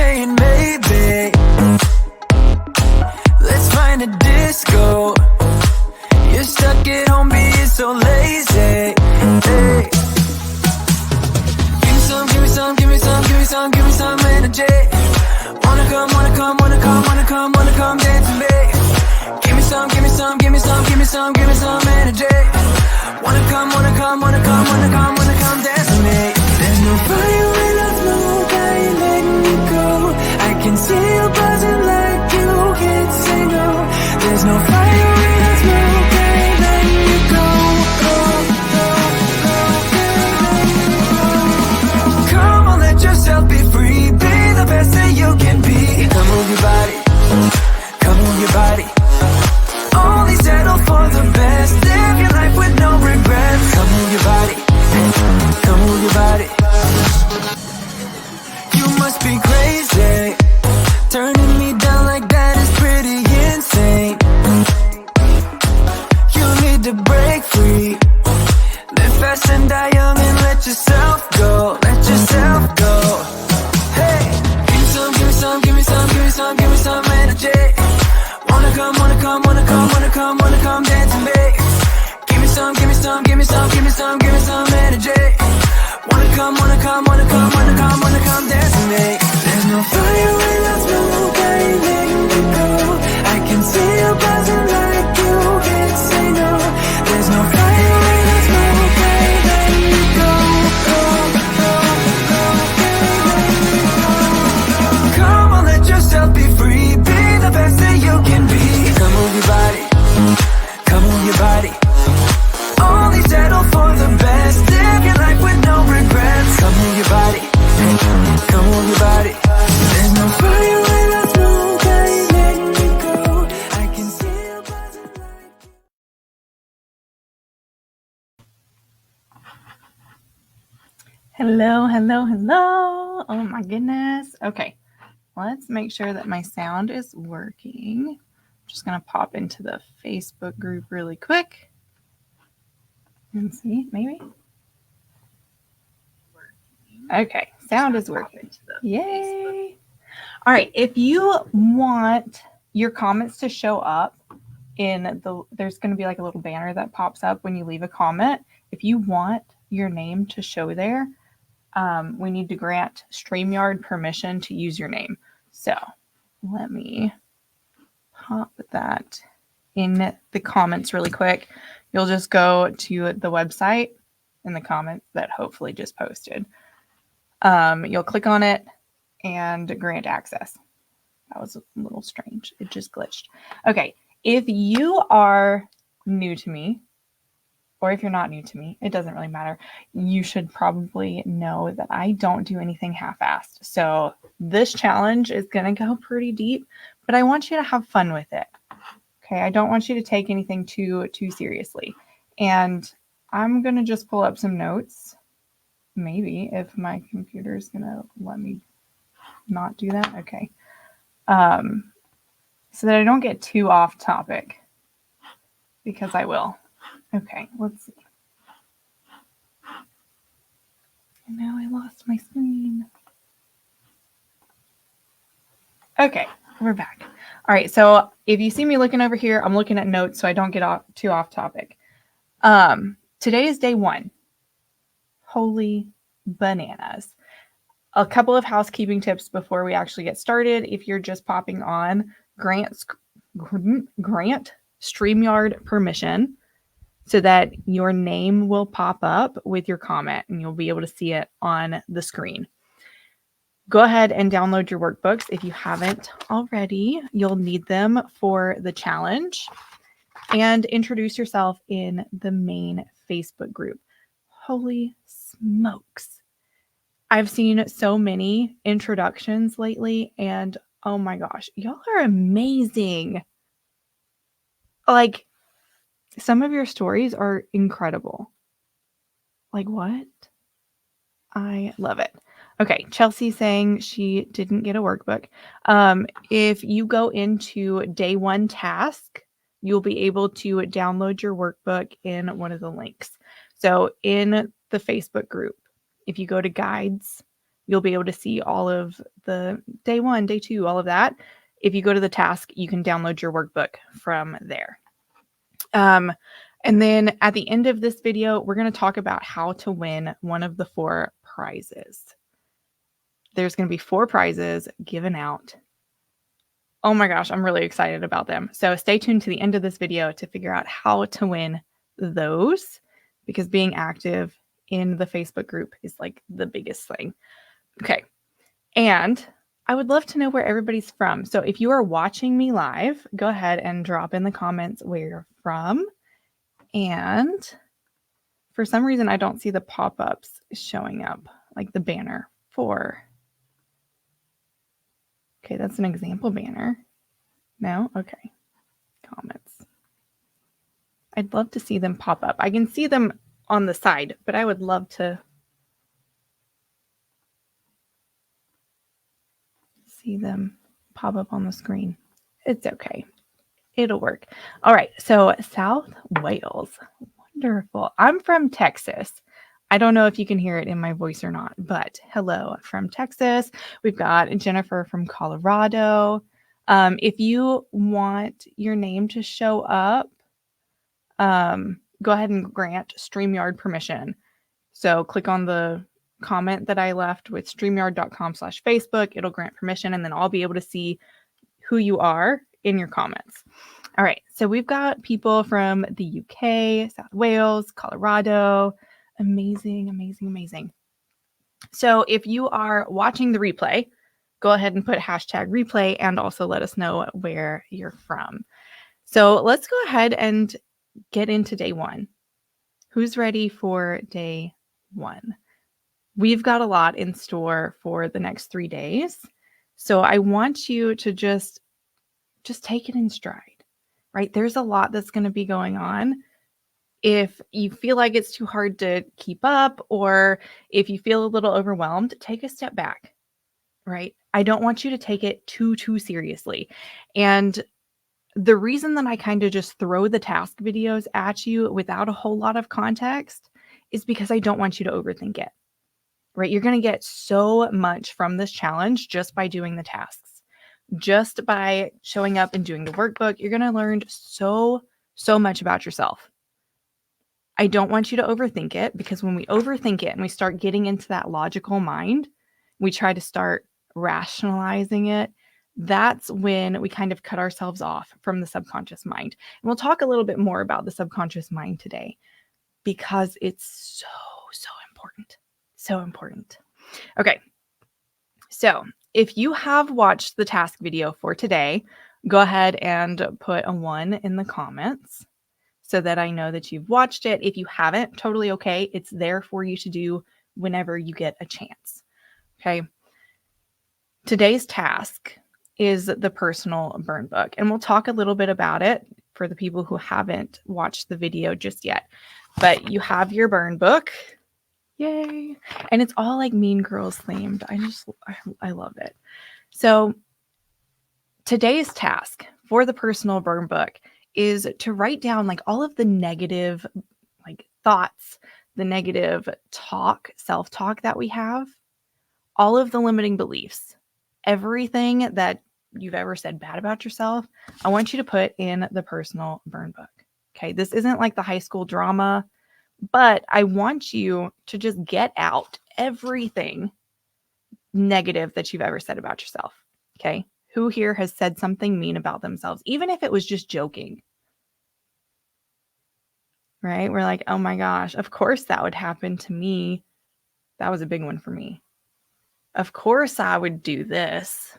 saying maybe let's find a disco. You're stuck at home being so lazy. Hey. Give me some, give me some, give me some, give me some, give me some energy. Wanna come, wanna come, wanna come, wanna come, wanna come dance with me. Give me some, give me some, give me some, give me some, give me some energy. Wanna come, wanna come, wanna come, wanna come, wanna come dance with me. There's no fire without smoke, I ain't letting you go. I can see you buzzing like you can't say no. There's no fire without smoke, I ain't letting you go. Come on, let yourself be free. Be the best that you can be. Come move your body, come move your body. Only settle for the best. Live your life with no regrets. Come move your body, come move your body. You must be crazy. Turning me down like that is pretty insane. You need to break free. Live fast and die young and let yourself go. Let yourself go. Hey, give me some, give me some, give me some, give me some, give me some energy. Wanna come, wanna come, wanna come, wanna come, wanna come dance with me. Give me some, give me some, give me some, give me some, give me some energy. Wanna come, wanna come, wanna come, wanna come, wanna come dance with me. There's no fire without smoke, I ain't letting you go. I can see you buzzing like you can't say no. There's no fire without smoke, I ain't letting you go. Come on, let yourself be free. Be the best that you can be. Come move your body, come move your body. Only settle for the best. Live your life with no regrets. Come move your body, come move your body. There's no fire without smoke, I ain't letting you go. I can see you buzzing like you. Hello, hello, hello. Oh my goodness. Okay, let's make sure that my sound is working. I'm just going to pop into the Facebook group really quick and see, maybe. Okay, sound is working. Yay. All right, if you want your comments to show up in there's going to be like a little banner that pops up when you leave a comment. If you want your name to show there, we need to grant StreamYard permission to use your name. So let me pop that in the comments really quick. You'll just go to the website in the comments that hopefully just posted. You'll click on it and grant access. That was a little strange. It just glitched. Okay. If you are new to me, or if you're not new to me, it doesn't really matter. You should probably know that I don't do anything half-assed. So this challenge is going to go pretty deep, but I want you to have fun with it. Okay. I don't want you to take anything too seriously. And I'm going to just pull up some notes. Maybe if my computer is going to let me not do that. Okay. So that I don't get too off topic, because I will. Okay, let's see. And now I lost my screen. Okay, we're back. All right, so if you see me looking over here, I'm looking at notes so I don't get too off topic. Today is day 1. Holy bananas. A couple of housekeeping tips before we actually get started. If you're just popping on, grant StreamYard permission so that your name will pop up with your comment and you'll be able to see it on the screen. Go ahead and download your workbooks. If you haven't already, you'll need them for the challenge, and introduce yourself in the main Facebook group. Holy smokes. I've seen so many introductions lately, and oh my gosh, y'all are amazing. Like, some of your stories are incredible. Like, what? I love it. Okay, Chelsea saying she didn't get a workbook. If you go into day 1 task, you'll be able to download your workbook in one of the links. So in the Facebook group, if you go to guides, you'll be able to see all of the day 1, day 2, all of that. If you go to the task, you can download your workbook from there. And then at the end of this video, we're going to talk about how to win one of the 4 prizes. There's going to be 4 prizes given out. Oh my gosh, I'm really excited about them. So stay tuned to the end of this video to figure out how to win those, because being active in the Facebook group is like the biggest thing. Okay. And I would love to know where everybody's from. So if you are watching me live, go ahead and drop in the comments where you're from. And for some reason, I don't see the pop-ups showing up, like the banner for. Okay, that's an example banner. No? Okay. Comments. I'd love to see them pop up. I can see them on the side, but I would love to see them pop up on the screen. It's okay. It'll work. All right. So South Wales. Wonderful. I'm from Texas. I don't know if you can hear it in my voice or not, but hello from Texas. We've got Jennifer from Colorado. If you want your name to show up, go ahead and grant StreamYard permission. So click on the comment that I left with streamyard.com/Facebook. It'll grant permission, and then I'll be able to see who you are in your comments. All right. So we've got people from the UK, South Wales, Colorado. Amazing, amazing, amazing. So if you are watching the replay, go ahead and put #replay and also let us know where you're from. So let's go ahead and get into day 1. Who's ready for day 1? We've got a lot in store for the next 3 days. So I want you to just take it in stride, right? There's a lot that's going to be going on. If you feel like it's too hard to keep up, or if you feel a little overwhelmed, take a step back, right? I don't want you to take it too seriously. And the reason that I kind of just throw the task videos at you without a whole lot of context is because I don't want you to overthink it, right? You're going to get so much from this challenge just by doing the tasks. Just by showing up and doing the workbook, you're going to learn so much about yourself. I don't want you to overthink it, because when we overthink it and we start getting into that logical mind, we try to start rationalizing it. That's when we kind of cut ourselves off from the subconscious mind. And we'll talk a little bit more about the subconscious mind today, because it's so important. So important. Okay. So if you have watched the task video for today, go ahead and put a 1 in the comments so that I know that you've watched it. If you haven't, totally okay. It's there for you to do whenever you get a chance. Okay. Today's task is the personal burn book, and we'll talk a little bit about it for the people who haven't watched the video just yet. But you have your burn book. Yay. And it's all like Mean Girls themed. I love it. So today's task for the personal burn book is to write down like all of the negative like thoughts, the negative talk, self-talk that we have, all of the limiting beliefs, everything that you've ever said bad about yourself. I want you to put in the personal burn book. Okay. This isn't like the high school drama, but I want you to just get out everything negative that you've ever said about yourself. Okay. Who here has said something mean about themselves, even if it was just joking? Right? We're like, oh my gosh, of course that would happen to me. That was a big one for me. Of course I would do this.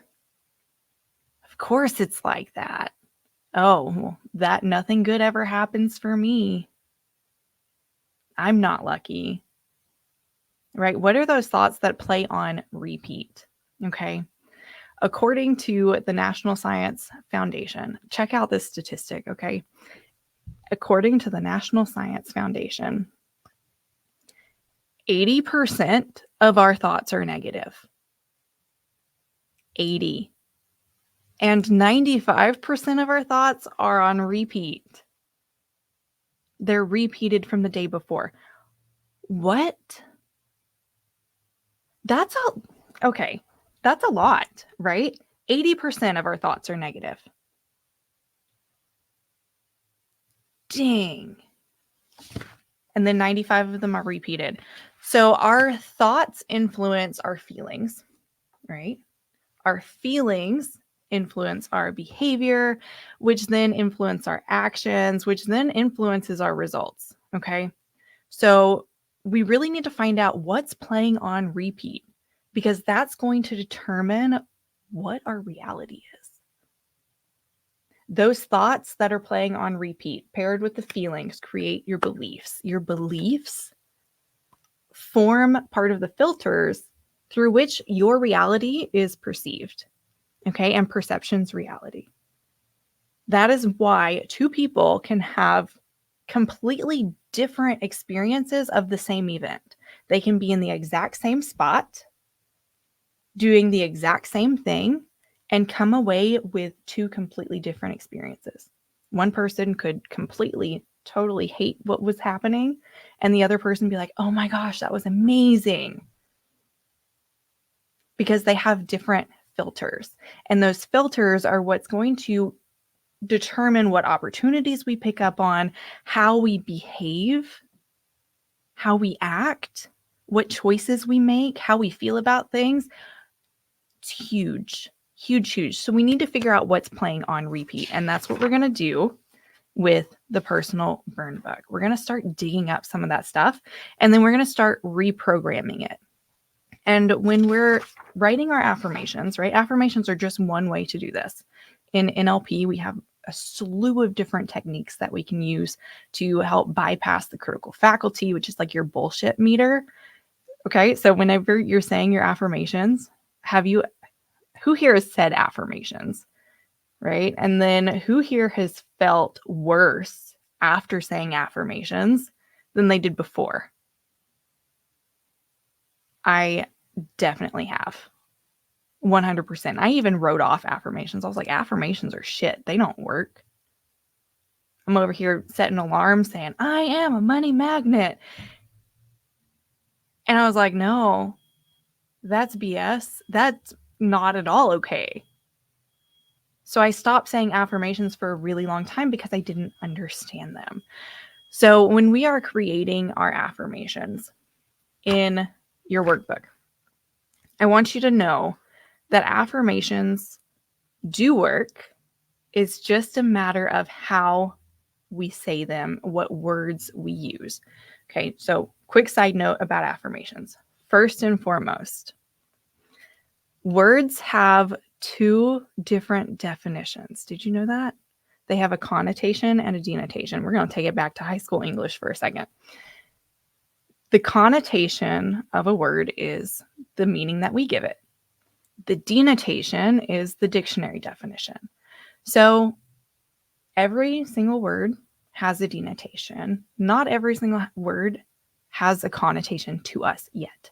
Of course it's like that. Oh, well, that nothing good ever happens for me. I'm not lucky. Right? What are those thoughts that play on repeat? Okay. According to the National Science Foundation, check out this statistic, okay? According to the National Science Foundation, 80% of our thoughts are negative. 80. And 95% of our thoughts are on repeat. They're repeated from the day before. What? That's Okay, that's a lot, right? 80% of our thoughts are negative. Dang. And then 95 of them are repeated. So our thoughts influence our feelings, right? Our feelings influence our behavior, which then influence our actions, which then influences our results. Okay. So we really need to find out what's playing on repeat because that's going to determine what our reality is. Those thoughts that are playing on repeat, paired with the feelings, create your beliefs. Your beliefs form part of the filters through which your reality is perceived. Okay. And perception's reality. That is why two people can have completely different experiences of the same event. They can be in the exact same spot, doing the exact same thing, and come away with two completely different experiences. One person could completely, totally hate what was happening, and the other person be like, oh my gosh, that was amazing. Because they have different filters. And those filters are what's going to determine what opportunities we pick up on, how we behave, how we act, what choices we make, how we feel about things. It's huge, huge, huge. So we need to figure out what's playing on repeat. And that's what we're going to do with the personal burn book. We're going to start digging up some of that stuff, and then we're going to start reprogramming it. And when we're writing our affirmations, right? Affirmations are just one way to do this. In NLP, we have a slew of different techniques that we can use to help bypass the critical faculty, which is like your bullshit meter. Okay. So whenever you're saying your affirmations, who here has said affirmations, right? And then who here has felt worse after saying affirmations than they did before? I definitely have. 100%. I even wrote off affirmations. I was like, affirmations are shit. They don't work. I'm over here setting alarms saying, I am a money magnet. And I was like, no, that's BS. That's not at all okay. So I stopped saying affirmations for a really long time because I didn't understand them. So when we are creating our affirmations in your workbook, I want you to know that affirmations do work. It's just a matter of how we say them, what words we use. Okay, so quick side note about affirmations. First and foremost, words have two different definitions. Did you know that? They have a connotation and a denotation. We're going to take it back to high school English for a second. The connotation of a word is the meaning that we give it. The denotation is the dictionary definition. So every single word has a denotation. Not every single word has a connotation to us yet.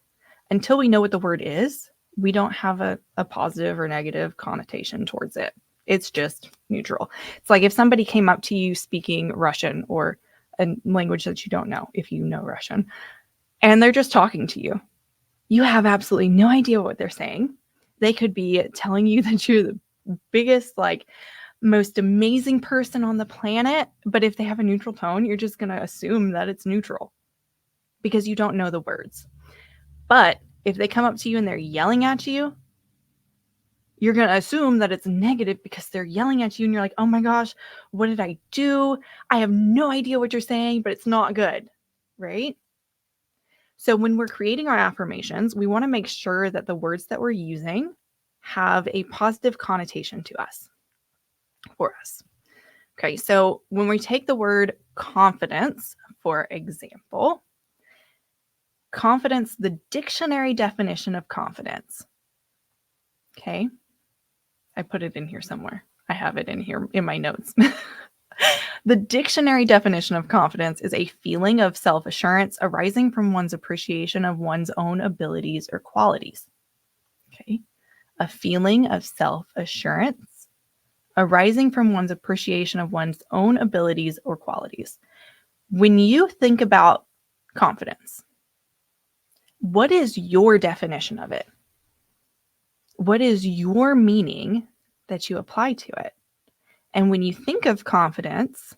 Until we know what the word is, we don't have a positive or negative connotation towards it. It's just neutral. It's like if somebody came up to you speaking Russian or a language that you don't know, if you know Russian, and they're just talking to you. You have absolutely no idea what they're saying. They could be telling you that you're the biggest, most amazing person on the planet. But if they have a neutral tone, you're just going to assume that it's neutral because you don't know the words. But if they come up to you and they're yelling at you, you're going to assume that it's negative because they're yelling at you and you're like, oh my gosh, what did I do? I have no idea what you're saying, but it's not good, right? So when we're creating our affirmations, we want to make sure that the words that we're using have a positive connotation to us, for us. Okay, so when we take the word confidence, for example, confidence, the dictionary definition of confidence. Okay, I put it in here somewhere. I have it in here in my notes. The dictionary definition of confidence is a feeling of self-assurance arising from one's appreciation of one's own abilities or qualities. Okay. A feeling of self-assurance arising from one's appreciation of one's own abilities or qualities. When you think about confidence, what is your definition of it? What is your meaning that you apply to it? And when you think of confidence,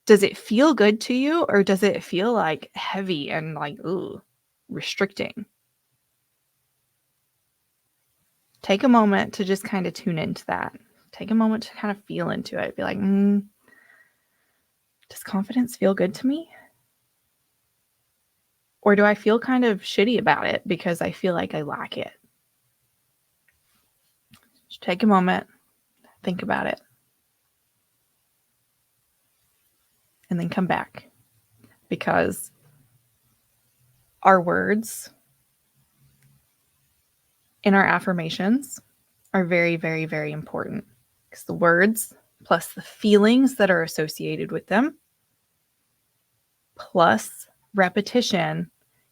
does it feel good to you, or does it feel like heavy and like, ooh, restricting? Take a moment to just kind of tune into that. Take a moment to kind of feel into it. Be like, does confidence feel good to me? Or do I feel kind of shitty about it because I feel like I lack it? Just take a moment, think about it, and then come back. Because our words in our affirmations are very, very, very important. Because the words plus the feelings that are associated with them plus repetition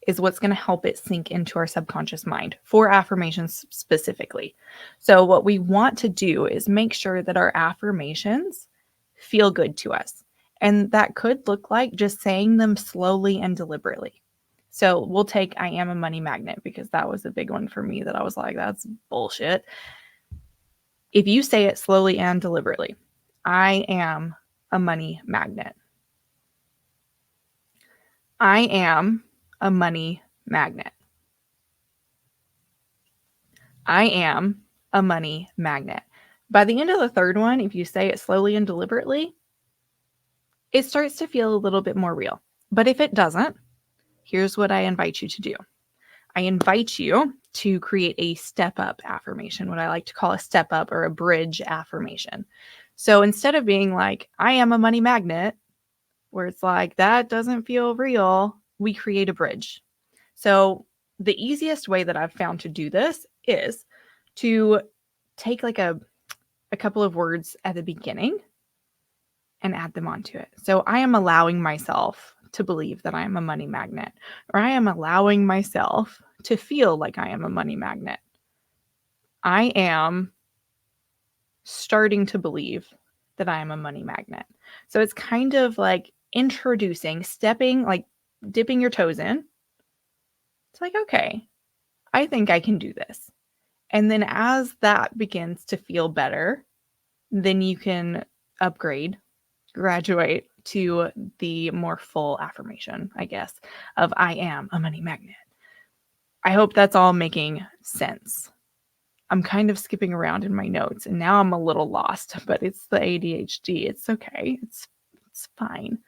is what's going to help it sink into our subconscious mind for affirmations specifically. So what we want to do is make sure that our affirmations feel good to us. And that could look like just saying them slowly and deliberately. So we'll take I am a money magnet, because that was a big one for me that I was like, that's bullshit. If you say it slowly and deliberately, I am a money magnet. I am a money magnet. I am a money magnet. By the end of the third one, if you say it slowly and deliberately, it starts to feel a little bit more real. But if it doesn't, here's what I invite you to do. I invite you to create a step up affirmation, what I like to call a step up or a bridge affirmation. So instead of being like, I am a money magnet, where it's like, that doesn't feel real, we create a bridge. So the easiest way that I've found to do this is to take like a couple of words at the beginning and add them onto it. So I am allowing myself to believe that I am a money magnet, or I am allowing myself to feel like I am a money magnet. I am starting to believe that I am a money magnet. So it's kind of like introducing, stepping, like dipping your toes in. It's like, okay, I think I can do this. And then as that begins to feel better, then you can upgrade, graduate to the more full affirmation, I guess, of I am a money magnet. I hope that's all making sense. I'm kind of skipping around in my notes and now I'm a little lost, but it's the ADHD. It's okay. It's fine.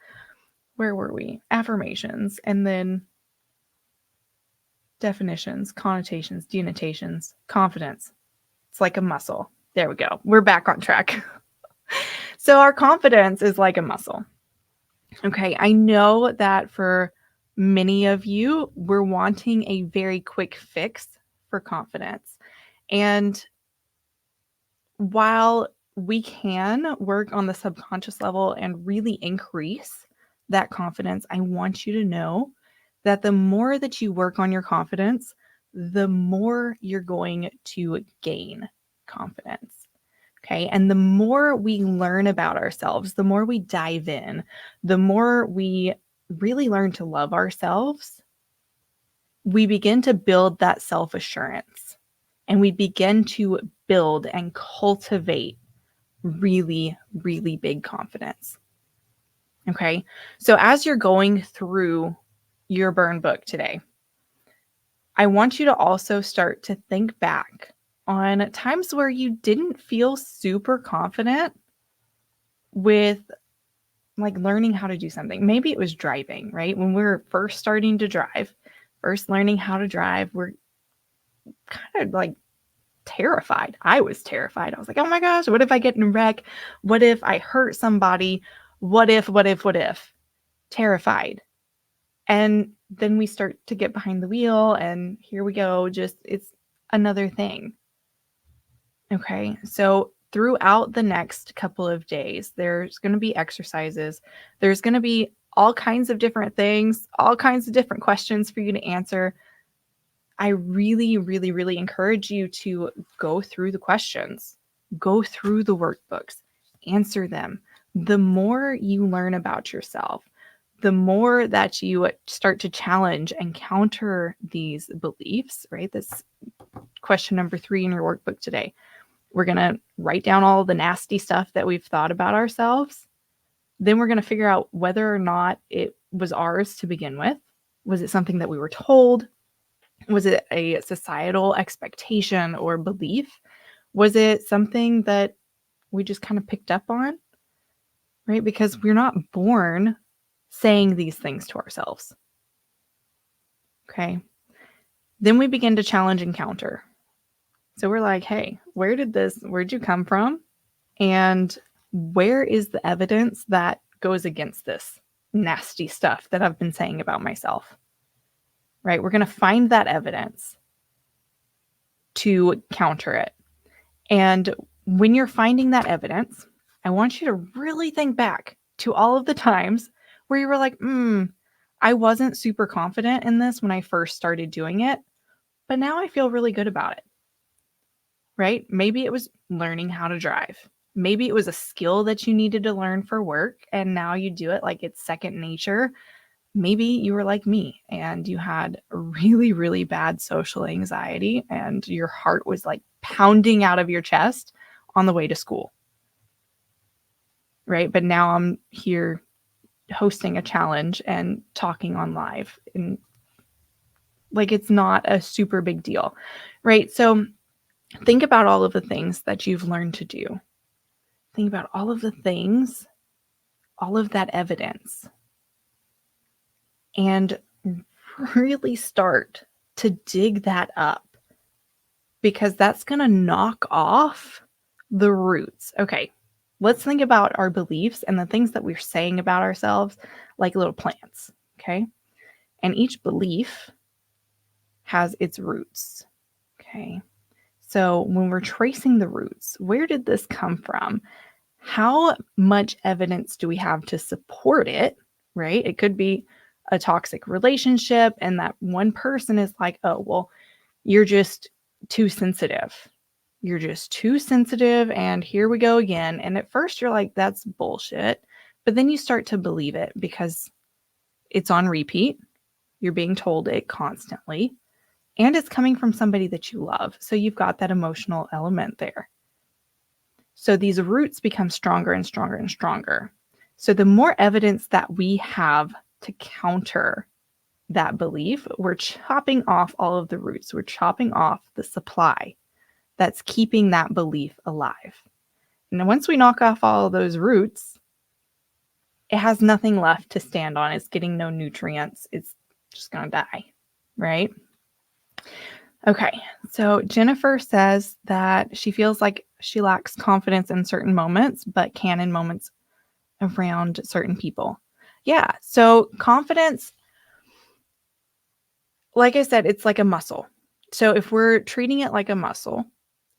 Where were we? Affirmations, and then definitions, connotations, denotations, confidence. It's like a muscle. There we go. We're back on track. So our confidence is like a muscle. Okay, I know that for many of you, we're wanting a very quick fix for confidence. And while we can work on the subconscious level and really increase that confidence, I want you to know that the more that you work on your confidence, the more you're going to gain confidence. Okay. And the more we learn about ourselves, the more we dive in, the more we really learn to love ourselves, we begin to build that self-assurance, and we begin to build and cultivate really, really big confidence. Okay. So as you're going through your burn book today, I want you to also start to think back on times where you didn't feel super confident with like learning how to do something. Maybe it was driving, right? When we were first starting to drive, first learning how to drive, we're kind of like terrified. I was terrified. I was like, oh my gosh, what if I get in a wreck? What if I hurt somebody? What if? Terrified. And then we start to get behind the wheel and here we go. Just it's another thing. Okay. So throughout the next couple of days, there's going to be exercises. There's going to be all kinds of different things, all kinds of different questions for you to answer. I really, really, really encourage you to go through the questions, go through the workbooks, answer them. The more you learn about yourself, the more that you start to challenge and counter these beliefs, right? This question number 3 in your workbook today. We're going to write down all the nasty stuff that we've thought about ourselves. Then we're going to figure out whether or not it was ours to begin with. Was it something that we were told? Was it a societal expectation or belief? Was it something that we just kind of picked up on? Right? Because we're not born saying these things to ourselves. Okay. Then we begin to challenge and counter. So we're like, hey, where'd you come from? And where is the evidence that goes against this nasty stuff that I've been saying about myself? Right? We're going to find that evidence to counter it. And when you're finding that evidence, I want you to really think back to all of the times where you were like, I wasn't super confident in this when I first started doing it, but now I feel really good about it. Right? Maybe it was learning how to drive. Maybe it was a skill that you needed to learn for work, and now you do it like it's second nature. Maybe you were like me and you had really, really bad social anxiety and your heart was like pounding out of your chest on the way to school. Right? But now I'm here hosting a challenge and talking on live, and like it's not a super big deal. Right? So think about all of the things that you've learned to do. Think about all of the things, all of that evidence, and really start to dig that up, because that's going to knock off the roots. Okay, let's think about our beliefs and the things that we're saying about ourselves like little plants, okay? And each belief has its roots, okay? So when we're tracing the roots, where did this come from? How much evidence do we have to support it, right? It could be a toxic relationship and that one person is like, oh, well, you're just too sensitive. You're just too sensitive and here we go again. And at first you're like, that's bullshit. But then you start to believe it because it's on repeat. You're being told it constantly. And it's coming from somebody that you love. So you've got that emotional element there. So these roots become stronger and stronger and stronger. So the more evidence that we have to counter that belief, we're chopping off all of the roots. We're chopping off the supply that's keeping that belief alive. And once we knock off all of those roots, it has nothing left to stand on. It's getting no nutrients. It's just going to die, right? Okay, so Jennifer says that she feels like she lacks confidence in certain moments, but can in moments around certain people. Yeah, so confidence, like I said, it's like a muscle. So if we're treating it like a muscle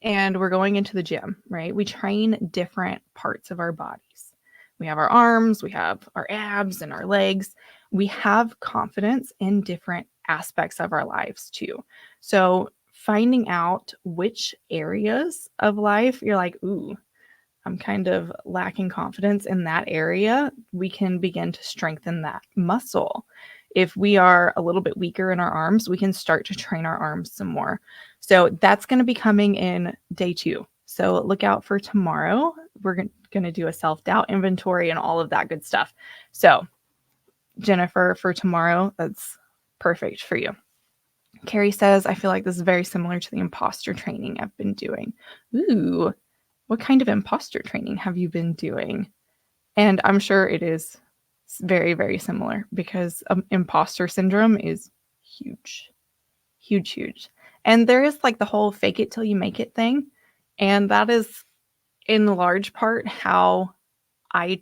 and we're going into the gym, right, we train different parts of our bodies. We have our arms, we have our abs and our legs. We have confidence in different aspects of our lives too. So finding out which areas of life you're like, ooh, I'm kind of lacking confidence in that area, we can begin to strengthen that muscle. If we are a little bit weaker in our arms, we can start to train our arms some more. So that's going to be coming in day 2. So look out for tomorrow. We're going to do a self-doubt inventory and all of that good stuff. So Jennifer, for tomorrow, that's perfect for you. Carrie says, I feel like this is very similar to the imposter training I've been doing. Ooh, what kind of imposter training have you been doing? And I'm sure it is very, very similar because imposter syndrome is huge, huge, huge. And there is like the whole fake it till you make it thing. And that is in large part how I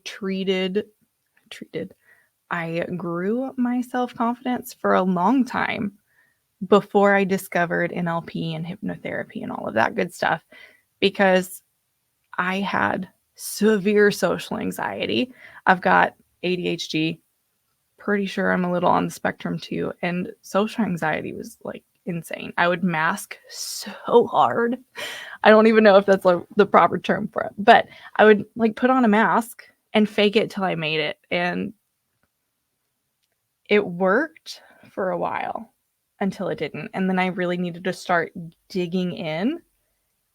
I grew my self-confidence for a long time before I discovered NLP and hypnotherapy and all of that good stuff, because I had severe social anxiety. I've got ADHD. Pretty sure I'm a little on the spectrum too. And social anxiety was like insane. I would mask so hard. I don't even know if that's like the proper term for it, but I would like put on a mask and fake it till I made it. And it worked for a while until it didn't. And then I really needed to start digging in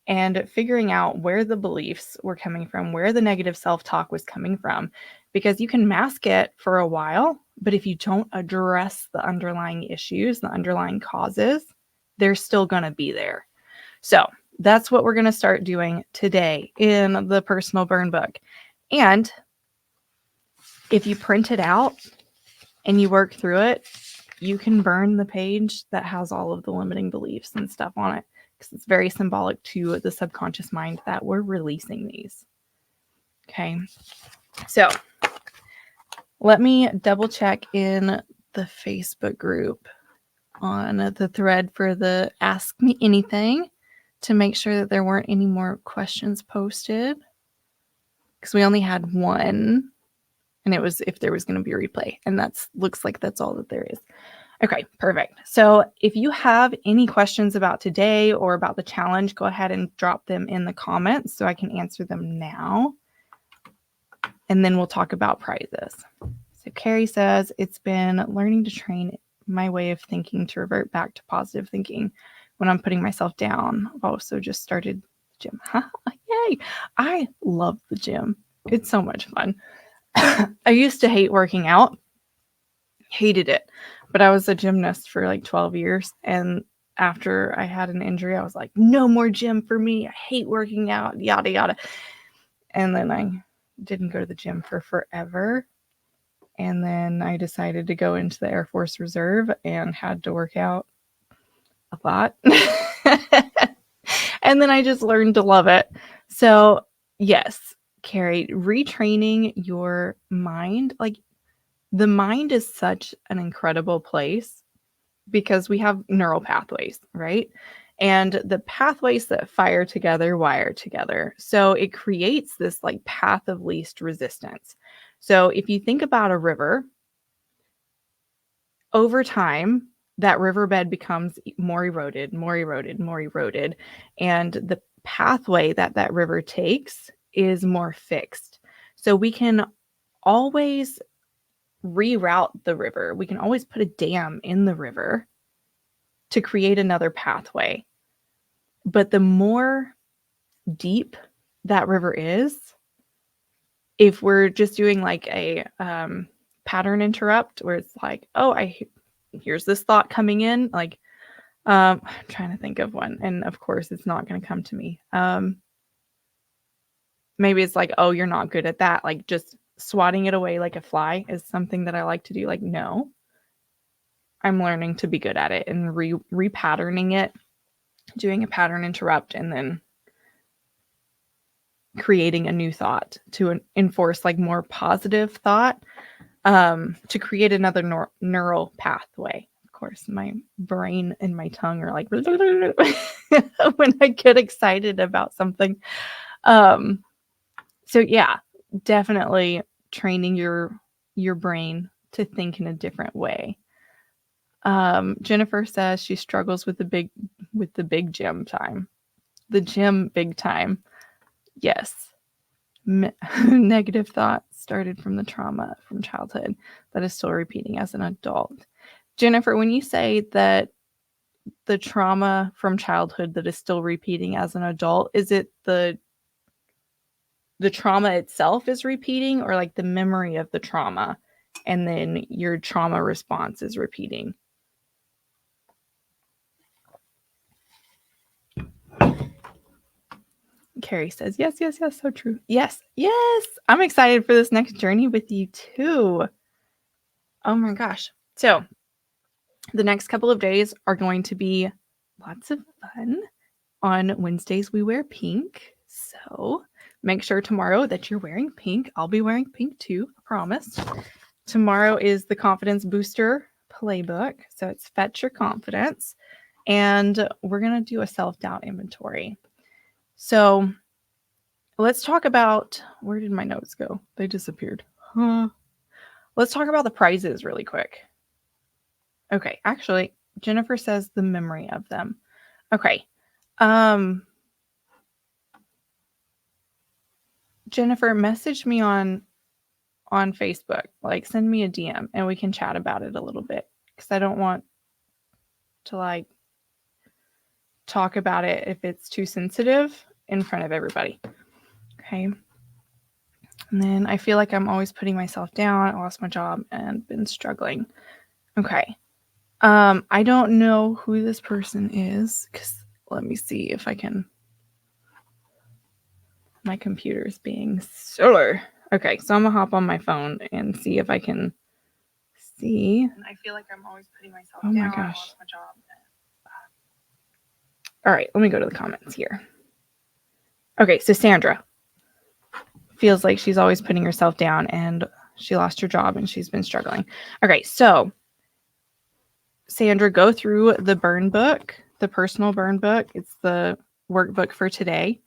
and figuring out where the beliefs were coming from, where the negative self-talk was coming from, because you can mask it for a while, but if you don't address the underlying issues, the underlying causes, they're still going to be there. So that's what we're going to start doing today in the personal burn book. And if you print it out and you work through it, you can burn the page that has all of the limiting beliefs and stuff on it, because it's very symbolic to the subconscious mind that we're releasing these. Okay. So let me double check in the Facebook group on the thread for the Ask Me Anything to make sure that there weren't any more questions posted, because we only had one, and it was if there was going to be a replay, and that's looks like that's all that there is. Okay, perfect. So if you have any questions about today or about the challenge, go ahead and drop them in the comments so I can answer them now. And then we'll talk about prizes. So Carrie says, it's been learning to train my way of thinking to revert back to positive thinking when I'm putting myself down. I've also just started the gym. Yay! I love the gym. It's so much fun. I used to hate working out. Hated it. But I was a gymnast for like 12 years. And after I had an injury, I was like, no more gym for me. I hate working out, yada, yada. And then I didn't go to the gym for forever. And then I decided to go into the Air Force Reserve and had to work out a lot. And then I just learned to love it. So yes, Carrie, retraining your mind, like the mind is such an incredible place because we have neural pathways, right? And the pathways that fire together wire together. So it creates this like path of least resistance. So if you think about a river, over time, that riverbed becomes more eroded, more eroded, more eroded. And the pathway that that river takes is more fixed. So we can always reroute the river. We can always put a dam in the river to create another pathway. But the more deep that river is, if we're just doing like a pattern interrupt where it's like, oh, here's this thought coming in, like I'm trying to think of one, and of course it's not going to come to me. Maybe it's like, oh, you're not good at that, like just swatting it away like a fly is something that I like to do. Like, no, I'm learning to be good at it and repatterning it, doing a pattern interrupt, and then creating a new thought to enforce like more positive thought, to create another neural pathway. Of course, my brain and my tongue are like when I get excited about something. So yeah, definitely training your brain to think in a different way. Jennifer says she struggles with the big gym time. The gym big time. Yes. Negative thoughts started from the trauma from childhood that is still repeating as an adult. Jennifer, when you say that the trauma from childhood that is still repeating as an adult, is it the trauma itself is repeating, or like the memory of the trauma and then your trauma response is repeating? Carrie says, yes, so true. Yes, I'm excited for this next journey with you too. Oh my gosh. So the next couple of days are going to be lots of fun. On Wednesdays, we wear pink. So make sure tomorrow that you're wearing pink. I'll be wearing pink too, I promise. Tomorrow is the Confidence Booster Playbook. So it's Fetch Your Confidence. And we're going to do a self-doubt inventory. So let's talk about, where did my notes go? They disappeared. Let's talk about the prizes really quick. Okay, actually, Jennifer says the memory of them. Okay. Jennifer, message me on on Facebook. Like, send me a DM and we can chat about it a little bit, because I don't want to like talk about it if it's too sensitive in front of everybody. Okay. And then I feel like I'm always putting myself down. I lost my job and been struggling. Okay. I don't know who this person is, because let me see if I can. My computer's being slow. Okay, so I'm gonna hop on my phone and see if I can see. And I feel like I'm always putting myself down. Oh my gosh. I lost my job. All right, let me go to the comments here. Okay, so Sandra feels like she's always putting herself down and she lost her job and she's been struggling. Okay, so Sandra, go through the burn book, the personal burn book. It's the workbook for today.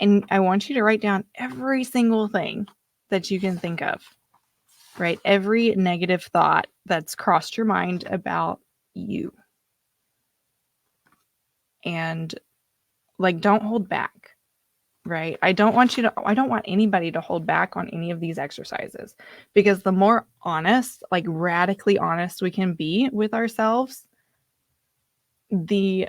And I want you to write down every single thing that you can think of, right? Every negative thought that's crossed your mind about you. And like, don't hold back, right? I don't want anybody to hold back on any of these exercises, because the more honest, like radically honest we can be with ourselves, the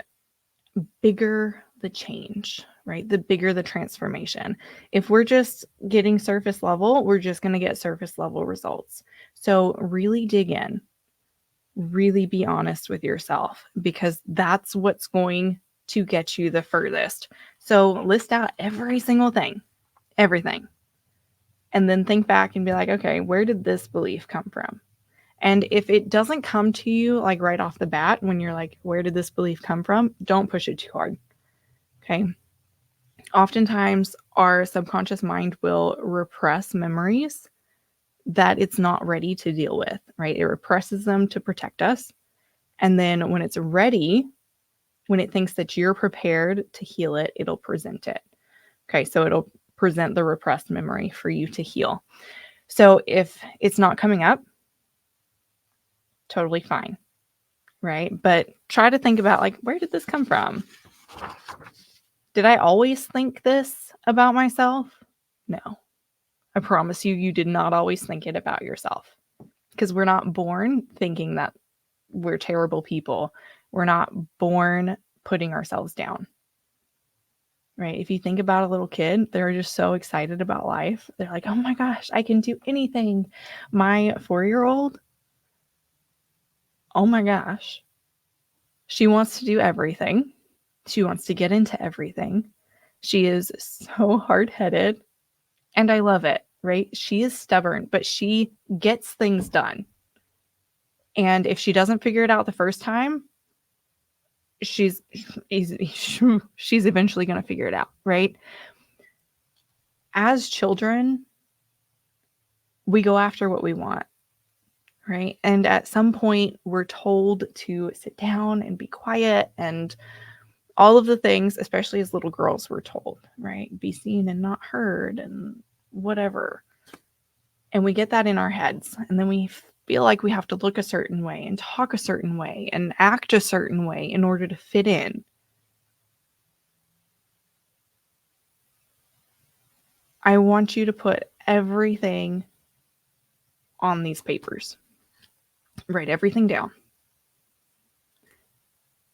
bigger the change, right? The bigger the transformation. If we're just getting surface level, we're just going to get surface level results. So really dig in, really be honest with yourself, because that's what's going to get you the furthest. So list out every single thing, everything, and then think back and be like, okay, where did this belief come from? And if it doesn't come to you like right off the bat, when you're like, where did this belief come from? Don't push it too hard. Okay. Oftentimes our subconscious mind will repress memories that it's not ready to deal with, right? It represses them to protect us. And then when it's ready, when it thinks that you're prepared to heal it, it'll present it. Okay. So it'll present the repressed memory for you to heal. So if it's not coming up, totally fine. Right? But try to think about, like, where did this come from? Did I always think this about myself? No. I promise you, you did not always think it about yourself, because we're not born thinking that we're terrible people. We're not born putting ourselves down. Right? If you think about a little kid, they're just so excited about life. They're like, oh my gosh, I can do anything. My 4-year-old, oh my gosh, she wants to do everything. She wants to get into everything. She is so hard-headed, and I love it, right? She is stubborn, but she gets things done. And if she doesn't figure it out the first time, she's eventually going to figure it out, right? As children, we go after what we want, right? And at some point, we're told to sit down and be quiet and all of the things, especially as little girls, we're told, right? Be seen and not heard and whatever. And we get that in our heads. And then we feel like we have to look a certain way and talk a certain way and act a certain way in order to fit in. I want you to put everything on these papers. Write everything down.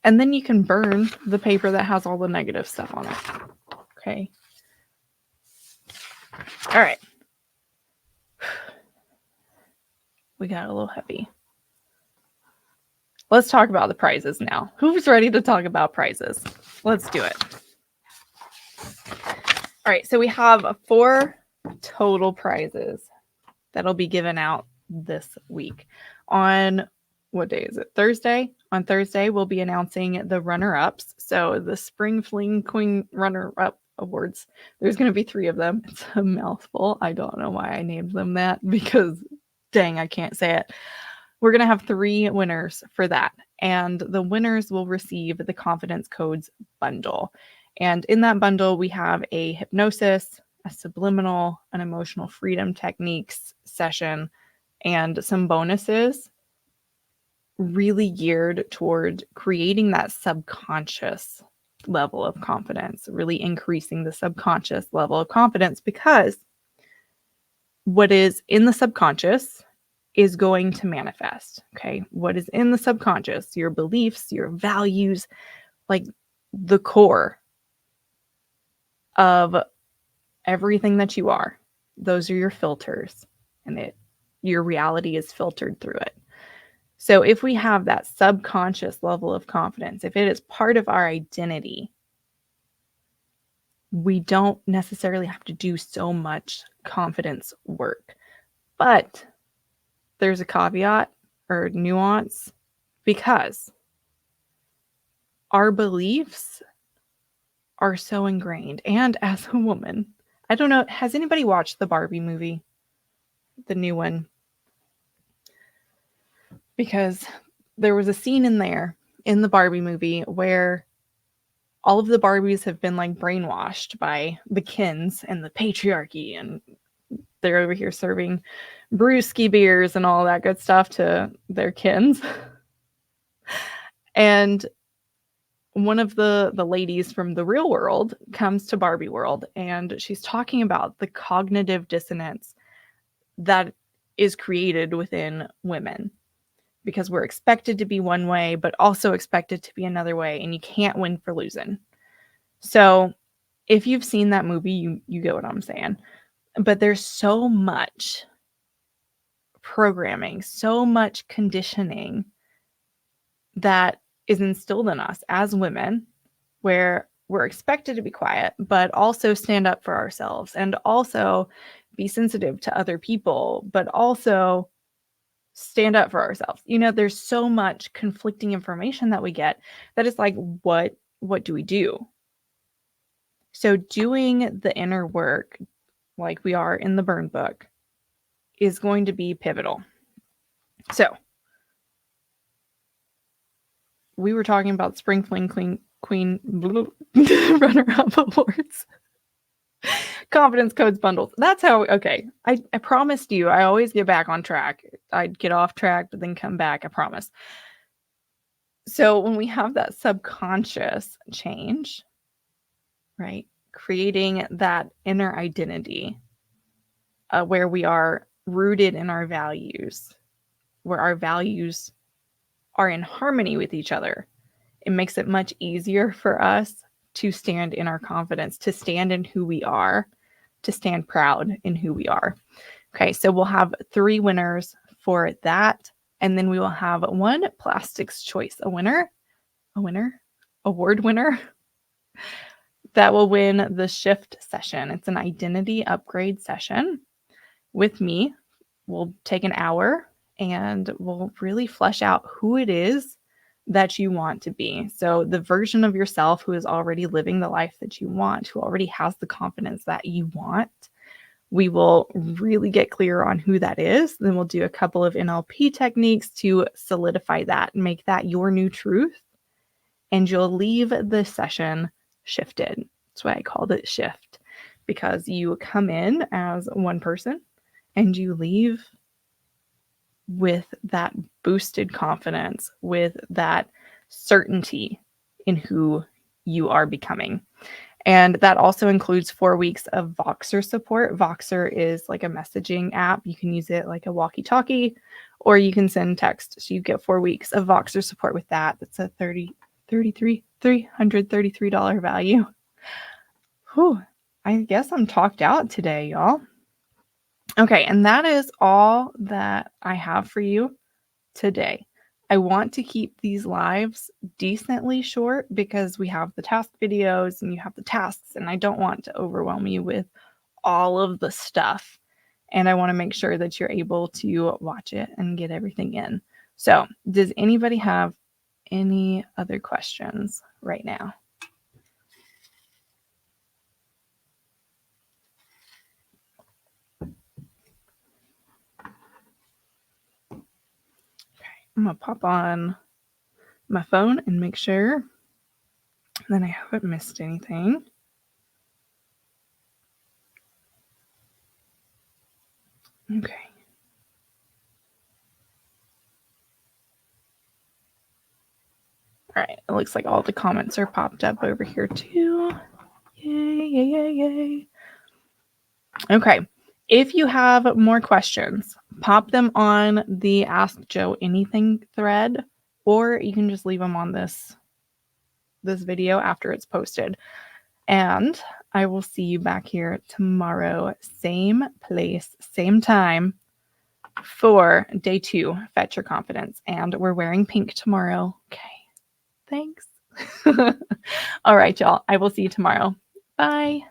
And then you can burn the paper that has all the negative stuff on it. Okay. All right. We got a little heavy. Let's talk about the prizes now. Who's ready to talk about prizes? Let's do it. All right. So we have 4 total prizes that'll be given out this week. On what day is it? Thursday. On Thursday, we'll be announcing the runner-ups. So the Spring Fling Queen runner-up awards. There's going to be 3 of them. It's a mouthful. I don't know why I named them that, because dang, I can't say it. We're going to have 3 winners for that. And the winners will receive the Confidence Codes bundle. And in that bundle, we have a hypnosis, a subliminal, an emotional freedom techniques session, and some bonuses really geared toward creating that subconscious level of confidence, really increasing the subconscious level of confidence, because what is in the subconscious is going to manifest. Okay. What is in the subconscious, your beliefs, your values, like the core of everything that you are, those are your filters, and your reality is filtered through it. So if we have that subconscious level of confidence, if it is part of our identity, we don't necessarily have to do so much confidence work. But there's a caveat or nuance, because our beliefs are so ingrained. And as a woman, I don't know, has anybody watched the Barbie movie? The new one? Because there was a scene in the Barbie movie where all of the Barbies have been like brainwashed by the Kens and the patriarchy, and they're over here serving brewski beers and all that good stuff to their Kens. And one of the ladies from the real world comes to Barbie world, and she's talking about the cognitive dissonance that is created within women, because we're expected to be one way, but also expected to be another way, and you can't win for losing. So if you've seen that movie, you get what I'm saying. But there's so much programming, so much conditioning that is instilled in us as women, where we're expected to be quiet, but also stand up for ourselves, and also be sensitive to other people, but also stand up for ourselves. You know, there's so much conflicting information that we get that it's like, what do we do? So doing the inner work, like we are in the burn book, is going to be pivotal. So we were talking about Spring Fling Queen runner-up awards. Confidence codes bundles. That's how, okay. I promised you, I always get back on track. I'd get off track, but then come back, I promise. So when we have that subconscious change, right, creating that inner identity where we are rooted in our values, where our values are in harmony with each other, it makes it much easier for us to stand in our confidence, to stand in who we are, to stand proud in who we are. Okay, so we'll have 3 winners for that. And then we will have 1 Plastics Choice, award winner that will win the shift session. It's an identity upgrade session with me. We'll take an hour and we'll really flesh out who it is that you want to be. So the version of yourself who is already living the life that you want, who already has the confidence that you want, we will really get clear on who that is. Then we'll do a couple of NLP techniques to solidify that and make that your new truth. And you'll leave the session shifted. That's why I called it shift, because you come in as one person and you leave with that boosted confidence, with that certainty in who you are becoming. And that also includes 4 weeks of Voxer support. Voxer is like a messaging app. You can use it like a walkie-talkie, or you can send text. So you get 4 weeks of Voxer support with that. That's a $333 value. Whew, I guess I'm talked out today, y'all. Okay, and that is all that I have for you today. I want to keep these lives decently short because we have the task videos and you have the tasks, and I don't want to overwhelm you with all of the stuff. And I want to make sure that you're able to watch it and get everything in. So, does anybody have any other questions right now? I'm going to pop on my phone and make sure that I haven't missed anything. Okay. All right. It looks like all the comments are popped up over here too. Yay, yay, yay, yay. Okay. If you have more questions, pop them on the Ask Joe Anything thread, or you can just leave them on this video after it's posted. And I will see you back here tomorrow, same place, same time, for day 2, Fetch Your Confidence. And we're wearing pink tomorrow. Okay, thanks. All right, y'all. I will see you tomorrow. Bye.